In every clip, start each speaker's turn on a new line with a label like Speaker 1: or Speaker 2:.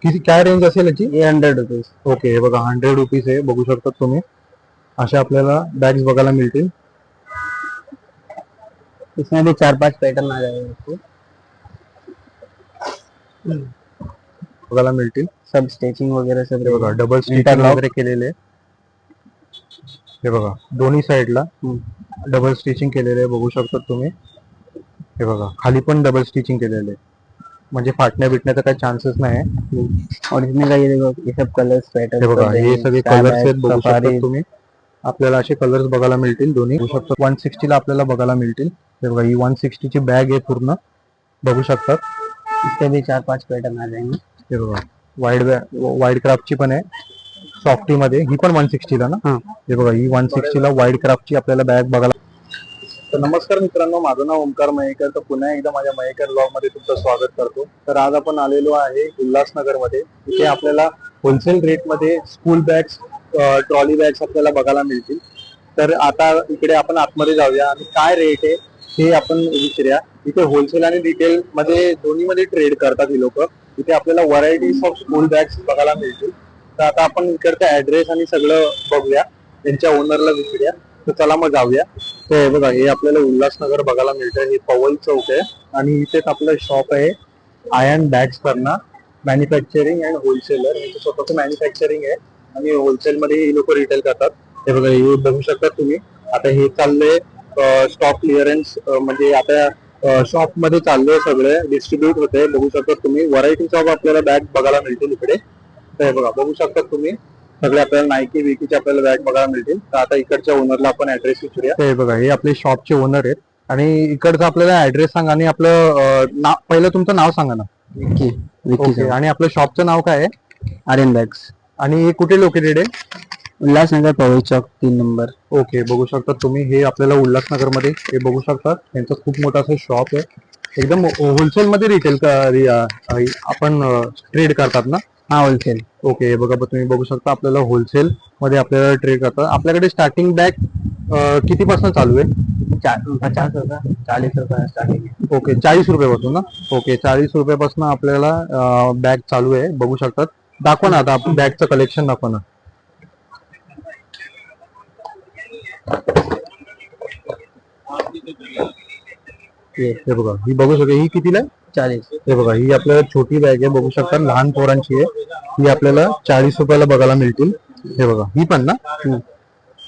Speaker 1: किती काय रेंज असेल याची?
Speaker 2: ये 100 रुपीज।
Speaker 1: ओके, हे बघा 100 रुपीज आहे, बघू शकता तुम्ही. अशा आपल्याला बॅग्स बघायला मिळतील.
Speaker 2: इसमें भी 4-5 पैटर्न आ जाएगा आपको।
Speaker 1: बघायला मिळतील.
Speaker 2: सब स्टिचिंग वगैरह सब
Speaker 1: हे बघा डबल स्टिचिंग
Speaker 2: इंटरलॉक
Speaker 1: वगैरे केलेले आहे. हे बघा दोन्ही साईडला डबल स्टिचिंग केलेले आहे, बघू शकता तुम्ही. हे बघा खाली पण डबल स्टिचिंग केलेले आहे, म्हणजे फाटण्या बिटण्याचा काही चान्सेस नाही.
Speaker 2: और इसमें का ये देखो, ये सब कलर्स पैटर्न।
Speaker 1: हे बघा हे सगळे कलर्स आहेत, बघू शकता तुम्ही. आपल्याला असे कलर्स बघायला मिळतील दोन्ही. बघू शकता 160 ला आपल्याला बघायला मिळतील. हे बघा ही 160 ची बॅग आहे पूर्ण, बघू शकतात.
Speaker 2: इसके भी 4-5 पैटर्न आ जाएंगे।
Speaker 1: हे बघा वाईड क्राफ्टची पण आहे सॉफ्टी मध्ये, ही पण 160 ला ना. हे बघा ही 160 ला वाईड क्राफ्टची आपल्याला बॅग बघायला. तर नमस्कार मित्रांनो, माझं नाव ओमकार मयेकर. तर पुन्हा एकदा माझ्या मयेकर ब्लॉग मध्ये तुमचं स्वागत करतो. तर आज आपण आलेलो आहे उल्हासनगर मध्ये. इथे आपल्याला होलसेल रेट मध्ये स्कूल बॅग्स, ट्रॉली बॅग्स आपल्याला बघायला मिळतील. तर आता इकडे आपण आतमध्ये जाऊया आणि काय रेट आहे हे आपण विचारूया. इथे होलसेल आणि रिटेल मध्ये दोन्ही मध्ये ट्रेड करतात ही लोक. इथे आपल्याला व्हरायटीज ऑफ स्कूल बॅग्स बघायला मिळतील. तर आता आपण इकडचा ऍड्रेस आणि सगळं बघूया, त्यांच्या ओनरला विचारूया. तर चला मग जाऊया. तर बघा हे आपल्याला उल्हासनगर बघायला मिळतं. हे पवल चौक आहे आणि इथेच आपलं शॉप आहे आयन बॅग्स करणार मॅन्युफॅक्चरिंग अँड होलसेलर. यांचं स्वतःचं मॅन्युफॅक्चरिंग आहे आणि होलसेल मध्ये हे लोक रिटेल करतात. हे बघा हे बघू शकता तुम्ही. आता हे चाललंय स्टॉक क्लिअरन्स, म्हणजे आता शॉप मध्ये चाललंय, सगळे डिस्ट्रीब्यूट होते. बघू शकता तुम्ही व्हरायटीज ऑफ आपल्याला बॅग बघायला मिळतील इकडे. तर हे बघा बघू शकता तुम्ही सगळे आपल्याला नायकी विकीचे आपल्याला बॅग बघायला मिळतील. तर आता इकडच्या ओनरला आपण ऍड्रेस विचारूया. हे बघा हे आपले शॉपचे ओनर आहेत आणि इकडचा आपल्याला ऍड्रेस सांगा आणि आपलं नाव, पहिलं तुमचं नाव सांगा ना.
Speaker 2: विक्की
Speaker 1: ओके, आणि आपलं शॉपचं नाव काय आहे?
Speaker 2: आर्यन बॅग्स।
Speaker 1: आणि हे कुठे लोकेटेड आहे?
Speaker 2: उल्हासनगर पवई चौक 3 नंबर।
Speaker 1: ओके, बघू शकता तुम्ही. हे आपल्याला उल्हासनगर मध्ये हे बघू शकता. यांचं खूप मोठं असं शॉप आहे, एकदम होलसेल मध्ये रिटेल आपण ट्रेड करतात ना.
Speaker 2: हा, होलसेल।
Speaker 1: ओके, बघा तुम्ही बघू शकता आपल्याला होलसेल मध्ये आपल्याला ट्रेड करतात. आपल्याकडे स्टार्टिंग बॅग कितीपासून चालू आहे?
Speaker 2: 50 रुपये 40 रुपये स्टार्टिंग।
Speaker 1: ओके, 40 रुपयापासून ना. ओके, 40 रुपयापासून आपल्याला बॅग चालू आहे, बघू शकतात. दाखवा ना आता आपण बॅगचं कलेक्शन दाखवा ना. हे बघा ही बघू शकता, ही कितीला आहे?
Speaker 2: 40।
Speaker 1: हे बघा ही आपल्याला छोटी बॅग आहे, बघू शकता लहान पोरांची आहे. ही आपल्याला 40 रुपयाला बघायला मिळतील. हे बघा ही पण ना.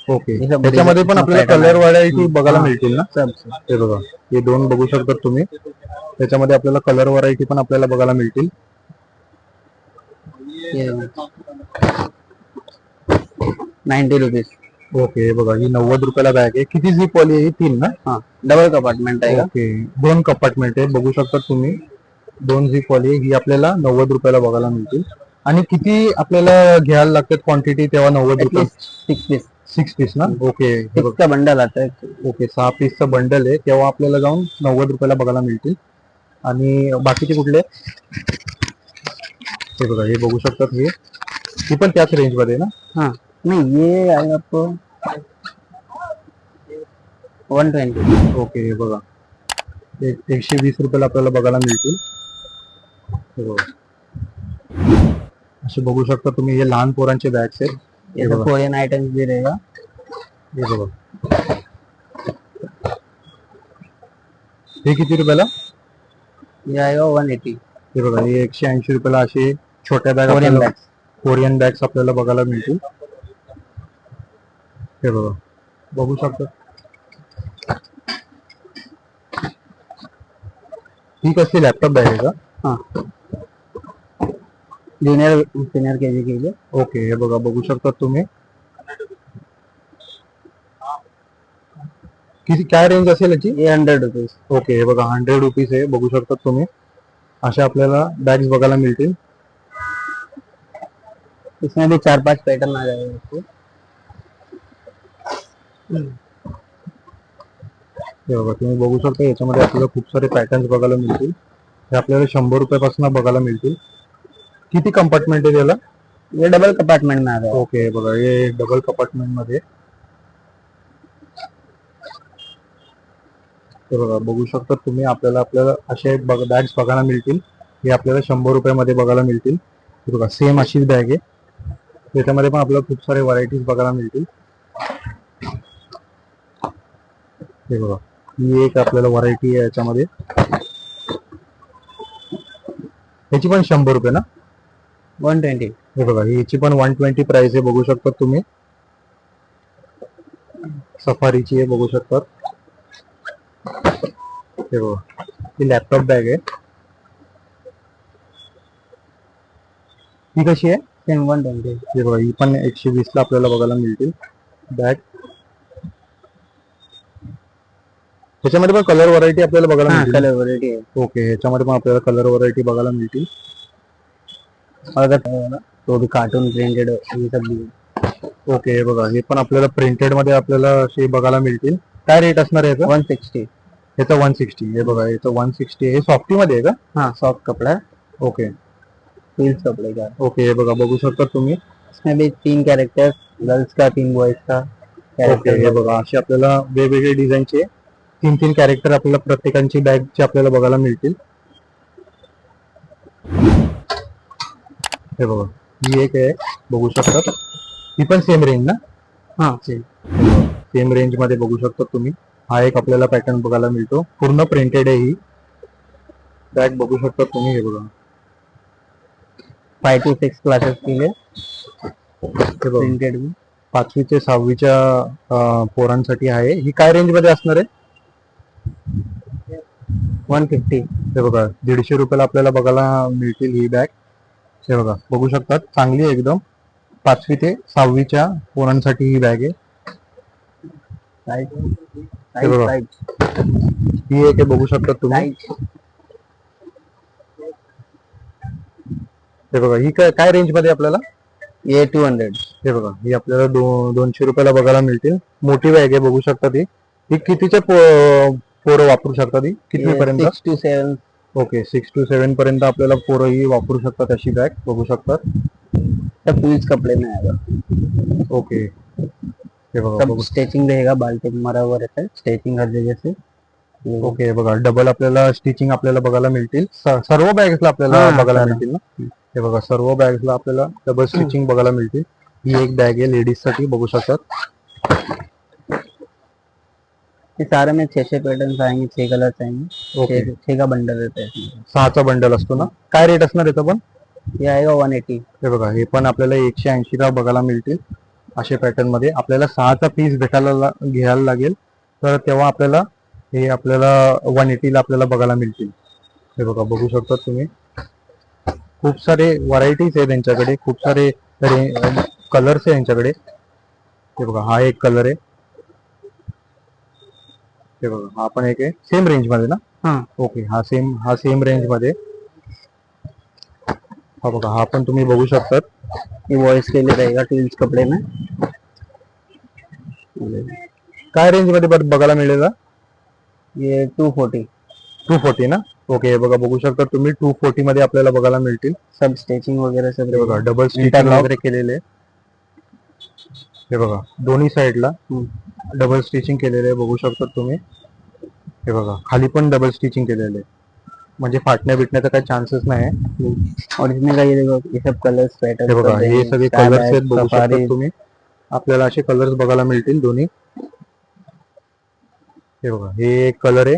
Speaker 1: ओके, त्याच्यामध्ये पण आपल्याला कलर व्हरायटी बघायला मिळतील ना. हे बघा हे दोन बघू शकता तुम्ही. त्याच्यामध्ये आपल्याला कलर व्हरायटी पण आपल्याला बघायला मिळतील.
Speaker 2: 90 रुपीज।
Speaker 1: ओके, हे बघा ही 90 रुपयाला बॅग आहे. किती झिप वाली आहे? ही 3 ना.
Speaker 2: हाँ, डबल कंपार्टमेंट आहे।
Speaker 1: ओके, 2 कंपार्टमेंट आहे, बघू शकता तुम्ही. 2 झिप वाली ही आपल्याला 90 रुपयाला बघायला मिळतील. आणि किती आपल्याला घ्यायला लागतात क्वांटिटी तेव्हा 90 रुपये?
Speaker 2: 6 पीस।
Speaker 1: 6 पीस ना. ओके, हे बघा
Speaker 2: इसका बंडल आता है।
Speaker 1: ओके 6 पीसचं बंडल आहे, तेव्हा आपल्याला जाऊन 90 रुपयाला बघायला मिळतील. आणि बाकीचे कुठले? हे बघा हे बघू शकतात. ही पण त्याच रेंज मध्ये ना.
Speaker 2: हाँ, नहीं ये आएगा आपको 120।
Speaker 1: ओके, हे बघा 120 रुपयाला आपल्याला बघायला मिळतील. हे बघा असे बघू शकता तुम्ही. हे लहान पोरांचे बॅग्स आहेत.
Speaker 2: ये तो कोरियन आइटम्स भी रहेगा।
Speaker 1: हे बघा हे किती रुपयाला?
Speaker 2: ये आएगा 180।
Speaker 1: हे बघा हे 180 रुपयाला असे छोट्या बॅग कोरियन बॅग्स आपल्याला बघायला मिळतील. हे बघा बघू शकता. ही कसली लॅपटॉप बॅग आहे का?
Speaker 2: हाँ, सीनियर केजी के लिए।
Speaker 1: ओके, हे बघा बघू शकता तुम्ही. किती काय रेंज असेल याची?
Speaker 2: ये 100 रुपीज।
Speaker 1: ओके, हे बघा 100 रुपीज आहे, बघू शकता तुम्ही. अशा आपल्याला बॅग्स बघायला मिळतील.
Speaker 2: इसमें भी 4-5 पैटर्न आ जाएगा आपको।
Speaker 1: हे बघा तुम्ही बघू शकता, याच्यामध्ये आपल्याला खूप सारे पॅटर्न्स बघायला मिळतील. हे आपल्याला 100 रुपयापासून बघायला मिळतील. किती कंपार्टमेंट आहे त्याला?
Speaker 2: ये डबल कंपार्टमेंट में आ जाएगा।
Speaker 1: ओके, बघा हे डबल कंपार्टमेंट मध्ये. हे बघा बघू शकता तुम्ही. आपल्याला असे बॅग्स बघायला मिळतील. हे आपल्याला 100 रुपयामध्ये बघायला मिळतील. हे बघा सेम अशीच बॅग आहे. त्याच्यामध्ये पण आपल्याला खूप सारे व्हरायटीज बघायला मिळतील. हे बघा ही एक आपल्याला व्हरायटी आहे याच्यामध्ये. याची पण 100 रुपये ना?
Speaker 2: 120.
Speaker 1: हे बघा याची पण 120 प्राइस आहे, बघू शकता तुम्ही. सफारीची आहे, बघू शकतात. हे बघा ही लॅपटॉप बॅग आहे. ही कशी आहे?
Speaker 2: सेम 120.
Speaker 1: हे बघा ही पण 120 ला आपल्याला बघायला मिळतील बॅग. त्याच्यामध्ये पण कलर व्हरायटी आपल्याला बघायला मिळतील.
Speaker 2: कलर व्हरायटी आहे.
Speaker 1: ओके, ह्याच्यामध्ये पण आपल्याला कलर व्हरायटी बघायला मिळतील.
Speaker 2: तो भी कार्टून प्रिंटेड ये सब भी है.
Speaker 1: ओके, हे बघा हे पण आपल्याला प्रिंटेड मध्ये आपल्याला असे बघायला मिळतील. काय रेट असणार आहे याचा?
Speaker 2: 160.
Speaker 1: याचा 160. हे बघा याचं 160. हे सॉफ्टी मध्ये आहे का?
Speaker 2: हाँ सॉफ्ट कपड़ा है.
Speaker 1: ओके
Speaker 2: फील्स कपड़े का.
Speaker 1: ओके, हे बघा बघू शकता तुम्ही.
Speaker 2: इसमें भी 3 कैरेक्टर, गर्ल्स का 3 बॉयज का
Speaker 1: ओके,
Speaker 2: कैरेक्टर.
Speaker 1: हे बघा असे आपल्याला वेगवेगळे डिझाईनचे 3 कॅरेक्टर आपल्याला प्रत्येकांची बॅगचे आपल्याला बघायला मिळतील. हे बघा ही एक आहे, बघू शकतात. ही पण सेम रेंज ना?
Speaker 2: हाँ सेम.
Speaker 1: सेम रेंज मध्ये बघू शकता तुम्ही. हा एक आपल्याला पॅटर्न बघायला मिळतो, पूर्ण प्रिंटेड आहे ही बॅग, बघू शकता तुम्ही. हे बघा
Speaker 2: 5 to 6 क्लासेस के लिए
Speaker 1: हे बघा
Speaker 2: प्रिंटेड में.
Speaker 1: 5वी ते 6वीच्या पोरांसाठी आहे. ही काय रेंज मध्ये असणार आहे?
Speaker 2: 150.
Speaker 1: हे बघा 150 रुपयाला आपल्याला बघायला मिळतील ही बॅग. हे बघा बघू शकतात, चांगली आहे एकदम. 5वी ते 6वीच्या पोरांसाठी ही बॅग आहे. हे बघा ही एक आहे, बघू शकता तुम्ही. हे बघा ही काय रेंज मध्ये आपल्याला?
Speaker 2: ये 200.
Speaker 1: हे बघा ही आपल्याला 200 रुपयाला बघायला मिळतील. मोठी बॅग आहे, बघू शकता. ही कितीच्या पोरं वापरू शकतात? ही किती पर्यंत?
Speaker 2: 6 to 7.
Speaker 1: ओके 6 to 7 पर्यंत आपल्याला पोरं ही वापरू शकतात अशी बॅग, बघू शकतात.
Speaker 2: सब फील्स कपड़े में आएगा.
Speaker 1: ओके हे बघा
Speaker 2: सब
Speaker 1: बघू.
Speaker 2: स्टिचिंग रहेगा, बाल्टी में मरा हुआ रहता है स्टिचिंग हर जगह से.
Speaker 1: ओके हे बघा डबल आपल्याला स्टिचिंग आपल्याला बघायला मिळतील. सर्व बॅग्सला आपल्याला
Speaker 2: हा,
Speaker 1: बघायला
Speaker 2: सर्व.
Speaker 1: मिळतील ना? हे बघा सर्व बॅग्सला आपल्याला डबल स्टिचिंग बघायला मिळतील. ही एक बॅग आहे लेडीज साठी, बघू शकतात.
Speaker 2: ये सारे में 6 पैटर्न्स आएंगे, 6 कलर्स आएंगे.
Speaker 1: ओके
Speaker 2: 6 का बंडल रहता है इसमें.
Speaker 1: 6चा बंडल असतो ना? काय रेट असणार याचा पण?
Speaker 2: ये आएगा 180.
Speaker 1: हे बघा हे पण आपल्याला 180 ला बघायला मिळतील. अशा पॅटर्न मध्ये आपल्याला 6चा पीस घ्यायला लागेल, तर तेव्हा आपल्याला हे आपल्याला 180 ला आपल्याला बघायला मिळतील. हे बघा बघू शकता तुम्ही. खूप सारे व्हरायटीज आहे त्यांच्याकडे, खूप सारे कलर्स आहे यांच्याकडे. हे बघा हा एक कलर आहे. हे बघा हा पण एक आहे, सेम रेंज मध्ये ना?
Speaker 2: हाँ
Speaker 1: ओके हा सेम रेंज मध्ये. हा बघा हा पण तुम्ही बघू शकतात.
Speaker 2: ये बॉयज के लिए रहेगा ट्विल्स कपड़े में.
Speaker 1: काय रेंज मध्ये बघायला मिळेल?
Speaker 2: ये 240.
Speaker 1: 240 ना? ओके हे बघा बघू शकता तुम्ही. 240 मध्ये आपल्याला बघायला मिळतील.
Speaker 2: सब स्टिचिंग वगैरह सब
Speaker 1: हे बघा डबल स्टिचिंग
Speaker 2: Interlock.
Speaker 1: वगैरे केलेले. हे बघा दोन्ही साईडला डबल स्टिचिंग केलेले आहे, बघू शकता तुम्ही. हे बघा खाली पण डबल स्टिचिंग केलेले आहे, म्हणजे फाटण्या बिटण्याचा काही चान्सेस नाही आहे.
Speaker 2: और इसमें का ये देखो, ये सब कलर्स
Speaker 1: हे
Speaker 2: पैटर्न.
Speaker 1: बघा हे सगळे कलर्स आहेत, बघू शकता तुम्ही. आपल्याला असे कलर्स बघायला मिळतील दोन्ही. हे बघा हे एक कलर आहे,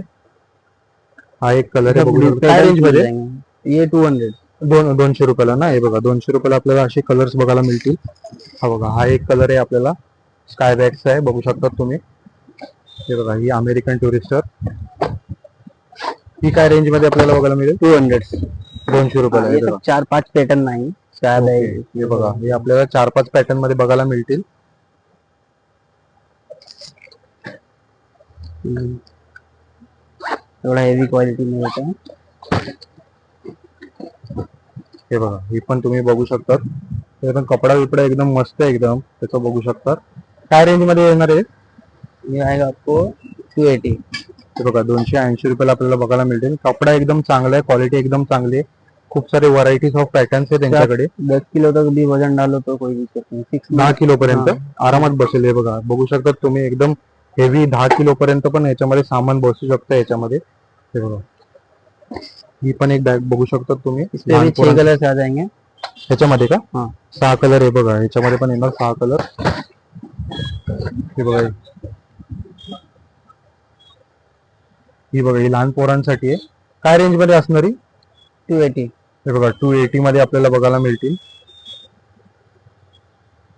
Speaker 1: हा एक कलर आहे, बघू शकता. काय रेंज मध्ये?
Speaker 2: ये 200.
Speaker 1: 200 रुपयाला ना? हे बघा 200 रुपयाला आपल्याला असे कलर्स बघायला मिळतील. हा बघा हा एक कलर आहे आपल्याला, स्काय बॅगचा आहे, बघू शकता तुम्ही. हे बघा ही अमेरिकन टुरिस्टर. ही काय रेंज मध्ये आपल्याला बघायला मिळेल?
Speaker 2: 200.
Speaker 1: 200 रुपयाला.
Speaker 2: ये सब 4-5 पैटर्न आएंगे स्काई
Speaker 1: ओके,
Speaker 2: बैग.
Speaker 1: हे बघा हे आपल्याला 4-5 पॅटर्न मध्ये बघायला मिळतील.
Speaker 2: थोड़ा हेवी क्वालिटी में होता है.
Speaker 1: हे बघा ही पण तुम्ही बघू शकता. एकदम कपडा बिपडा एकदम मस्त आहे एकदम, त्याचं बघू शकता. काय रेंज मध्ये येणार आहे?
Speaker 2: ये आएगा आपको 280.
Speaker 1: हे बघा 280 रुपयाला आपल्याला बघायला मिळतील. कपडा एकदम चांगला आहे, क्वालिटी एकदम चांगली आहे. खूप सारे व्हरायटीज ऑफ पॅटर्न्स आहेत त्यांच्याकडे.
Speaker 2: 10 किलो तक भी वजन डालो तो कोई दिक्कत नहीं.
Speaker 1: 10 किलो पर्यंत आरामात बसेल. हे बघा बघू शकता तुम्ही, एकदम हेवी 10 किलो पर्यंत पण याच्यामध्ये सामान बसू शकतं याच्यामध्ये. हे बघा ही पण एक बॅग बघू शकता तुम्ही.
Speaker 2: इसमें भी 6 कलर्स आ जाएंगे.
Speaker 1: ह्याच्यामध्ये का
Speaker 2: हा
Speaker 1: 6 कलर आहे बघा, ह्याच्यामध्ये पण येणार 6 कलर. हे बघा, ही बघा ही लहान पोरांसाठी आहे. काय रेंज मध्ये असणारी?
Speaker 2: 280.
Speaker 1: हे बघा 280 मध्ये आपल्याला बघायला मिळतील.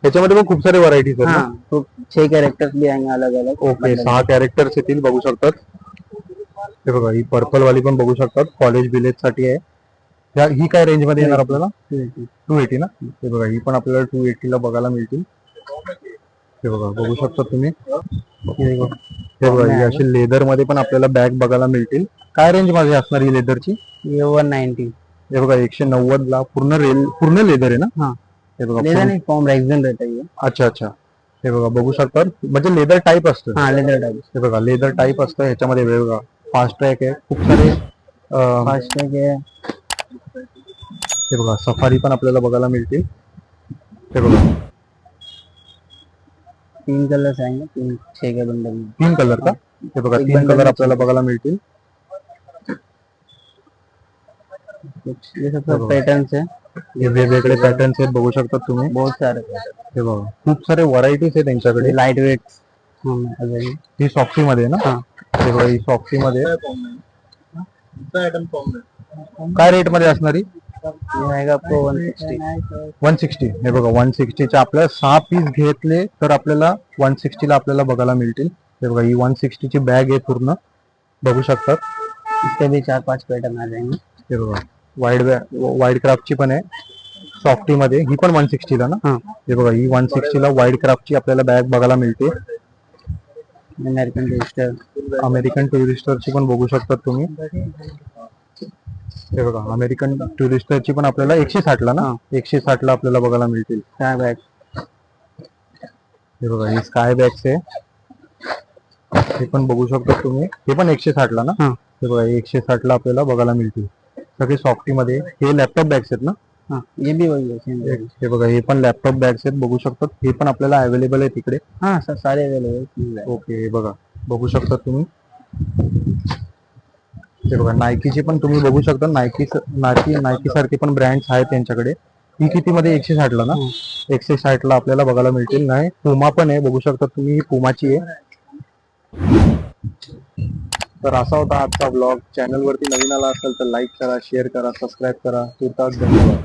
Speaker 1: त्याच्यामध्ये पण खूप सारे व्हरायटीज आहेत
Speaker 2: हाँ
Speaker 1: ना.
Speaker 2: तो 6 कैरेक्टर्स भी आएंगे अलग अलग.
Speaker 1: ओके 6 कॅरेक्टर्स येतील बघू शकतात. हे बघा ही पर्पल वाली पण बघू शकतात, कॉलेज विलेज साठी आहे. ही काय रेंज मध्ये येणार आपल्याला? 280 ना. हे बघा ही पण आपल्याला 280 ला बघायला मिळतील. हे बघा बघू शकता तुम्ही. हे बघा ही अशी लेदर मध्ये पण आपल्याला बॅग बघायला मिळतील. काय रेंज मध्ये असणार ही लेदरची?
Speaker 2: ये 190.
Speaker 1: हे बघा 190 ला पूर्ण लेदर आहे ना.
Speaker 2: हाँ
Speaker 1: हे बघा
Speaker 2: लेदर नहीं, फॉर्म रेक्सिन रहता है ये.
Speaker 1: अच्छा अच्छा. हे बघा बघू शकता, म्हणजे लेदर टाईप असतं.
Speaker 2: हाँ लेदर टाइप.
Speaker 1: हे बघा लेदर टाईप असतं. ह्याच्यामध्ये हे बघा फास्ट ट्रॅक आहे, खूप सारे
Speaker 2: फास्ट टैग है.
Speaker 1: हे बघा सफारी पण आपल्याला बघायला मिळतील. हे बघा
Speaker 2: 3 कलर्स आएंगे, 6 के बंडल में.
Speaker 1: 3 कलर का? हे बघा 3 कलर आपल्याला बघायला मिळतील.
Speaker 2: ये सब पैटर्न्स है,
Speaker 1: हे वेगवेगळे पॅटर्न्स आहेत बघू शकता तुम्ही.
Speaker 2: बहुत सारे.
Speaker 1: हे बघा खूप सारे व्हरायटीज आहेत त्यांच्याकडे.
Speaker 2: Light weight.
Speaker 1: ही सॉफ्टी मध्ये आहे ना.
Speaker 2: हाँ
Speaker 1: हे बघा ही सॉफ्टी मध्ये काय रेट मध्ये असणारी?
Speaker 2: ये आएगा आपको 160.
Speaker 1: 160. हे बघा 160 चे आपल्याला 6 पीस घेतले तर आपल्याला 160 ला आपल्याला बघायला मिळतील. हे बघा ही 160 ची बॅग आहे पूर्ण बघू शकतात.
Speaker 2: इसके भी 4-5 पैटर्न आ जाएंगे.
Speaker 1: हे बघा वाईड क्राफ्टची पण आहे सॉफ्टी मध्ये, ही पण 160 ला ना.
Speaker 2: हाँ
Speaker 1: हे बघा ही 160 ला वाईड क्राफ्टची आपल्याला बॅग बघायला मिळते.
Speaker 2: American Tourister.
Speaker 1: अमेरिकन टुरिस्टरची पण बघू शकतात तुम्ही. हे बघा अमेरिकन टुरिस्टरची पण आपल्याला 160 ला ना. 160 ला आपल्याला बघायला मिळतील.
Speaker 2: Sky bag.
Speaker 1: हे बघा ही स्काय बॅग्स आहे, हे पण बघू शकता तुम्ही. हे पण 160 ला ना.
Speaker 2: हाँ
Speaker 1: हे बघा 160 ला आपल्याला बघायला मिळतील. सगळे सॉफ्टी मध्ये. हे लॅपटॉप बॅग्स आहेत ना.
Speaker 2: हाँ ये भी वही है same है.
Speaker 1: हे बघा हे पण लॅपटॉप बॅग्स आहेत बघू शकतात. हे पण आपल्याला अवेलेबल आहे तिकडे.
Speaker 2: हाँ सर सारे अवेलेबल.
Speaker 1: ओके हे बघा बघू शकता तुम्ही. हे बघा नायकीची पण तुम्ही बघू शकता. नायकी सारखे पण ब्रँड्स आहेत त्यांच्याकडे. ही किती मध्ये? 160 ला ना. 160 ला आपल्याला बघायला मिळतील. नाही पुमा पण आहे बघू शकता तुम्ही, ही पुमाची आहे. तर असा होता आजचा ब्लॉग. चॅनल वरती नवीन आला असेल तर लाईक करा, शेअर करा, सबस्क्राईब करा. तुर्तास धन्यवाद.